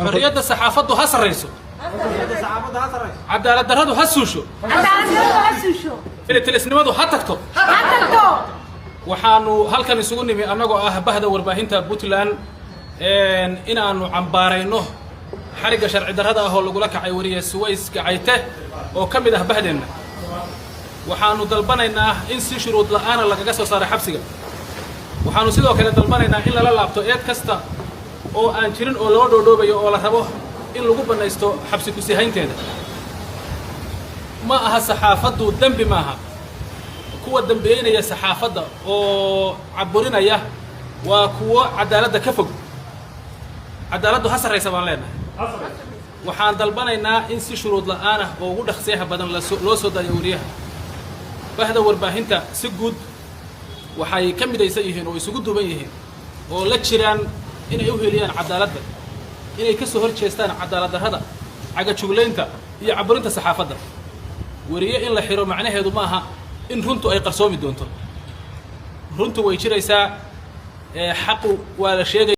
حرية الصحافة هسريسو عدالة درادو هسوشو التلسنمادو هتكتو waxaanu halkan isugu nimi anagoo ah bahda warbaahinta Puntland inaanu cambaarayno xariga sharci darrada ah oo lagu la kacay wariye Suways Gacayte oo kamid ah bahdeena waxaanu dalbanaynaa in si shuruud la'aan lagaga soo saaro xabsiga waxaanu sidoo kale dalbanaynaa in la laabto eed kasta oo aan jirin oo loo dhoodhoobayo oo la rabo in lagu banaysto xabsi ku sihaynteeda ma aha saxaafadu dambi maaha kuwa dambeynaya saxaafada oo caburinaya waa kuwa cadaaladda ka fog cadaaladdu ha sareysa baan leenahay waxaan dalbanaynaa in si shuruud la'aan ah oo ugu dhaqsiyaha badan loo soo daayo wariyaha bahda warbaahinta si guud waxay ka midaysan yihiin oo isugu duuban yihiin oo la jiraan inay u heliyaan cadaaladda inay ka soo horjeestaan cadaalad darrada caga jugleynta iyo caburinta saxaafadda wariye in la xiro macnaheedu ma aha in runtu ay qarsoomi doonto runtu way jiraysaa xaqu waa la sheegay